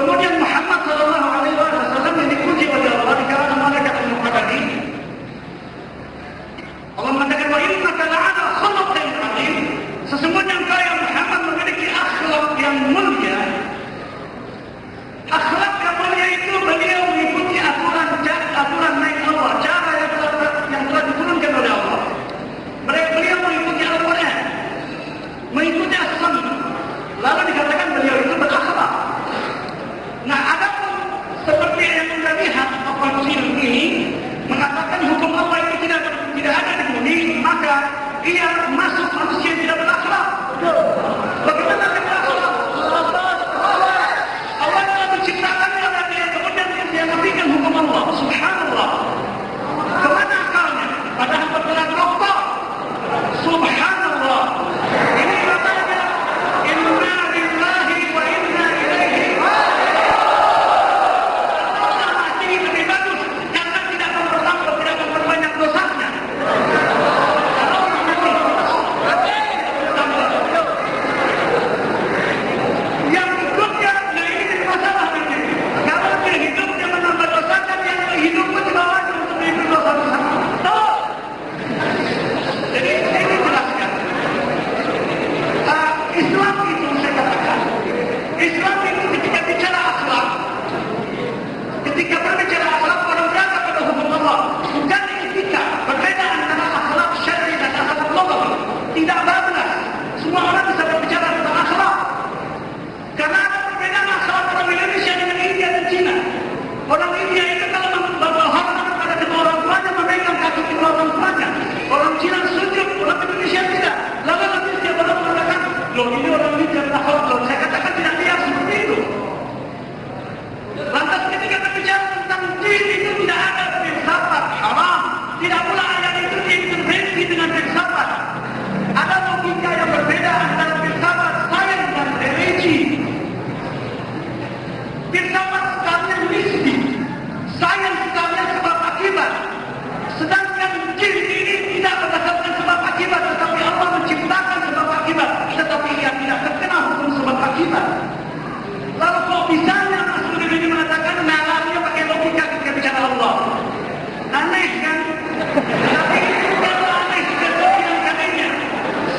Kemudian Muhammad sallallahu alaihi wasallam yang dipuji oleh Allah di kalangan malaikat al-muqarrabin. Allah mengatakan wa innaka la'ala khuluqin 'azim. Sesungguhnya engkau ya Muhammad memiliki akhlak yang mulia. Akhlak yang mulia itu beliau mengikuti aturan naik Allah, cara yang telah diturunkan oleh Allah. Beliau mengikuti Al-Quran, mengikuti As-Sunnah. Lalu dikatakan beliau itu berakhlak. Nah, adapun seperti yang kita lihat Al-Qur'an ini mengatakan hukum Allah itu tidak ada di bumi, maka ia masuk manusia yang tidak berakhlak. Bagaimana dia berakhlak? Allah telah menciptakannya dan dia kemudian dia memberikan hukum Allah. Subhanallah. Kemana akalnya? Padahal bergerak dokter. Subhanallah. Ini namanya inna lillahi wa inna ilaihi raji'un. Allah mati lebih bagus karena tidak memperlambat, tidak memperbanyak dosanya. Kalau orang mati, yang hidupnya, nah ini jadi masalah nanti. Kalau dia hidupnya menambah dosanya, yang hidupnya di bawahnya untuk mengambil dosa-dosa. Jadi ini jelaskan. Islam itu saya katakan, Islam itu ketika bicara akhlak, ketika berbicara akhlak orang berada pada hukum Allah, bukan etika. Berbeda antara akhlak syar'i dan akhlak lugawi. Tidak bablas. Semua orang bisa berbicara tentang akhlak. Karena ada perbedaan akhlak orang Indonesia dengan India dan Cina. Orang India itu kalau berhormat pada kedua orang tuanya memegang kaki kedua orang tuanya. Orang Cina sujud, orang Indonesia tidak. Lalu nanti dia baru mengatakan, loh ini orang India akhlak. Loh saya katakan tidak lihat seperti itu. Lantas ketika berbicara tentang din itu tidak ada filsafat haram. Tidak pula ayat itu diintervensi dengan filsafat. Ada logika yang berbeda antara filsafat, sains dan religi. Filsafat sekalian nisbi, sains sekalian sebab akibat. Sedangkan jin ini tidak berdasarkan sebab akibat, tetapi Allah menciptakan sebab akibat, tetapi ia tidak terkena hukum sebab akibat. Lalu kok bisanya Mas Udin ini mengatakan nalarnya pakai logika ketika bicara Allah? Aneh kan? Tapi itu bukan aneh kesekian kalinya.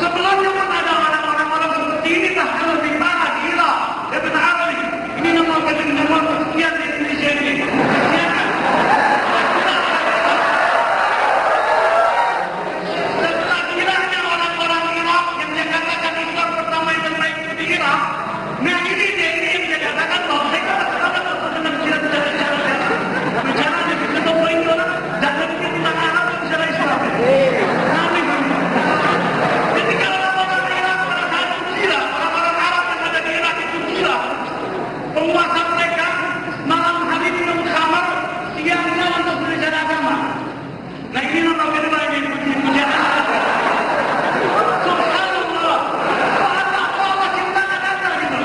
Sebelumnya pun ada orang-orang seperti ini, bahkan lebih parah di Irak. Ibn Arabi, ini nama kesekian di Indonesia ini. Setelah gilanya orang-orang Irak yang dia katakan Islam pertama yang terbaik di Irak, nah ini dia yang dia katakan bahwa saya katakan dengan tidak bicara dia ketemu ini orang dan lebih tentang Arab bicara Islam. Aneh. Ketika orang-orang Irak pada saat itu gila, orang-orang Arab yang ada di Irak itu gila. Penguasa mereka malam hari minum khamar, siangnya untuk belajar agama. Nah ini nama kedua ini pujian. Subhanallah. Allah ciptakan anda gitu.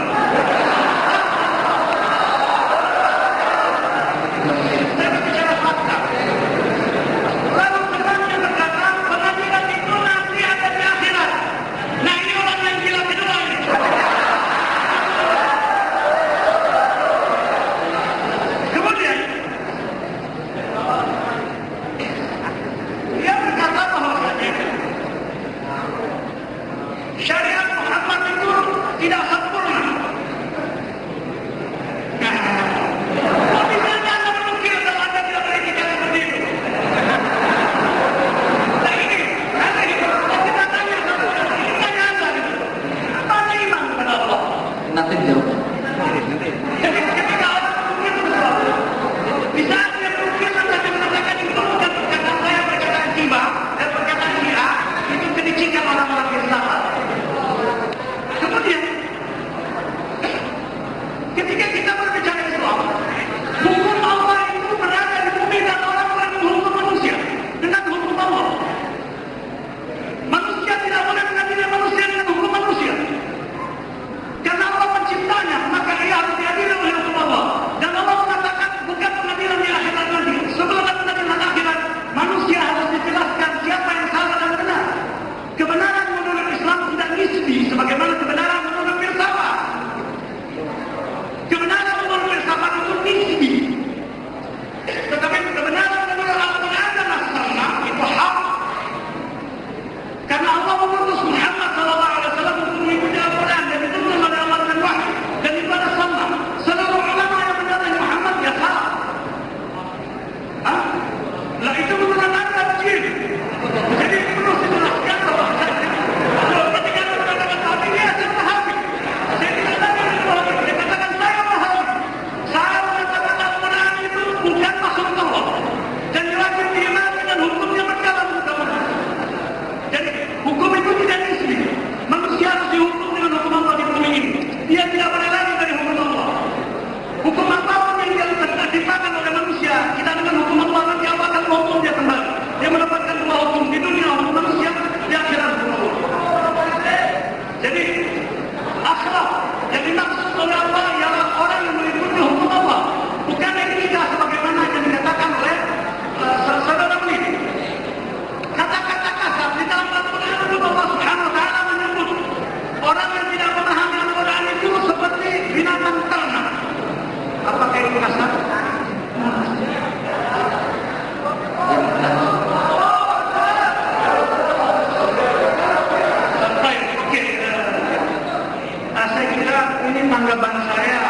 kira ini tanggapan saya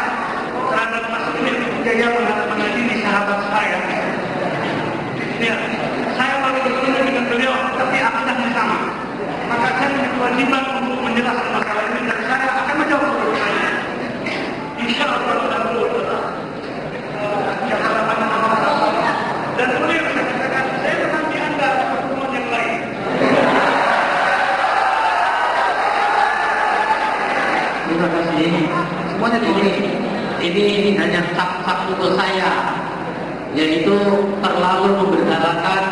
terhadap Mas Emil Jaya menghadiri sahabat saya. Ya, saya baru bertemu dengan beliau, tapi akidahnya sama. Maka saya punya kewajiban untuk menjelaskan masalah ini dan saya akan menjawab pertanyaan. Insya Allah dan beliau saya katakan saya menanti Anda pertemuan yang lain. Terima kasih. Semuanya ini hanya sak untuk saya, yaitu terlalu memberdayakan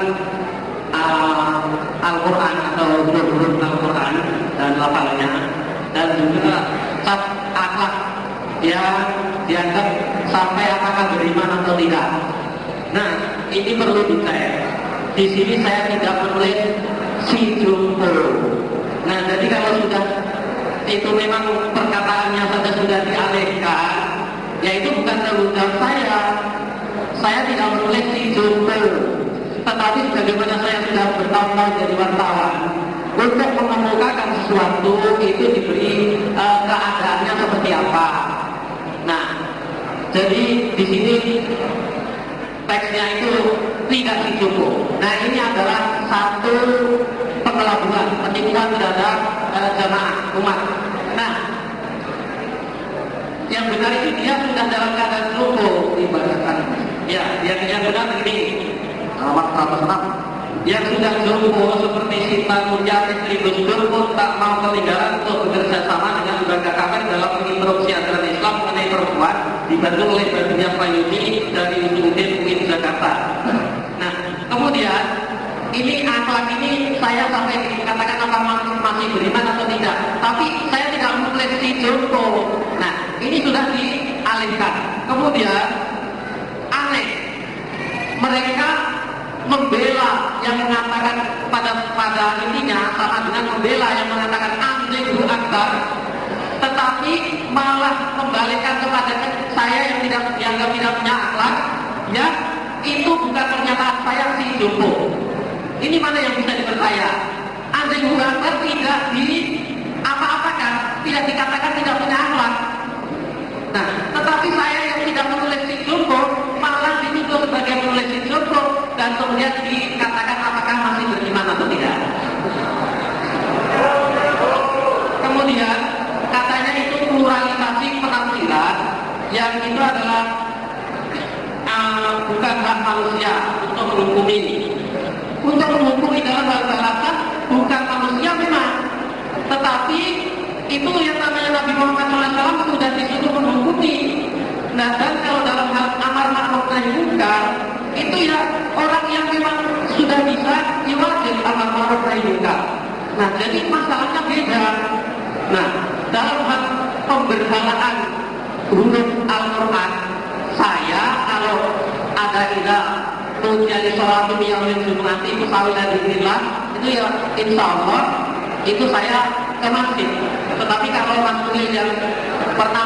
Al-Quran atau huruf-huruf Al-Quran dan lafalnya, dan juga cap akhlak yang dianggap sampai apakah beriman atau tidak. Nah, ini perlu dicek. Di sini saya tidak menulis si jumbo. Nah, jadi kalau sudah itu memang perkataannya saja sudah dialihkan, ya itu bukan tanggung jawab saya. Saya tidak menulis si jumbo. Tetapi bagaimana saya sudah bertahun-tahun jadi wartawan, untuk mengemukakan sesuatu itu diberi keadaannya seperti apa. Nah, jadi di sini teksnya itu tidak cukup. Nah, ini adalah satu pengelabuan, penipuan terhadap jamaah umat. Nah, yang benar itu dia sudah dalam keadaan lumpuh ibaratkan. Ya, yang benar begini. Yang sudah jumbo seperti Sinta Mulia istri Gus Dur pun tak mau ketinggalan untuk bekerja sama dengan lembaga KPR dalam menginterupsi ajaran Islam mengenai perempuan, dibantu oleh Badunya Payuni dari Udin UIN Jakarta. Nah, kemudian ini akhlak ini saya sampai dikatakan apa masih beriman atau tidak, tapi saya tidak menulis si jumbo. Nah, ini sudah dialihkan. Kemudian aneh, mereka membela yang mengatakan pada intinya sama dengan membela yang mengatakan anjing akbar, tetapi malah kembalikan kepada saya yang dianggap tidak punya akhlak, ya itu bukan pernyataan saya si jumbo. Ini mana yang bisa dipercaya? Anjing akbar tidak apa-apakan, tidak dikatakan tidak punya akhlak. Nah, tetapi saya yang tidak menulis si jumbo malah dituduh sebagai menulis si jumbo dan kemudian dikatakan apakah masih beriman atau tidak. Kemudian katanya itu pluralisasi penafsiran yang itu adalah bukan hak manusia untuk menghukumi. Untuk menghukumi dalam bahasa Arab bukan manusia memang, tetapi itu yang namanya Nabi Muhammad SAW sudah disuruh menghukumi. Nah, dan kalau dalam hal amar ma'ruf nahi munkar itu ya orang yang memang sudah bisa diwajib amar ma'ruf nahi munkar. Nah, jadi masalahnya beda. Nah, dalam hal pemberhalaan huruf Al-Quran, saya kalau ada idah menjadi sholat yang menjumati musawilah dirilah, itu ya insya Allah itu saya ke masjid. Tetapi kalau masjid yang pernah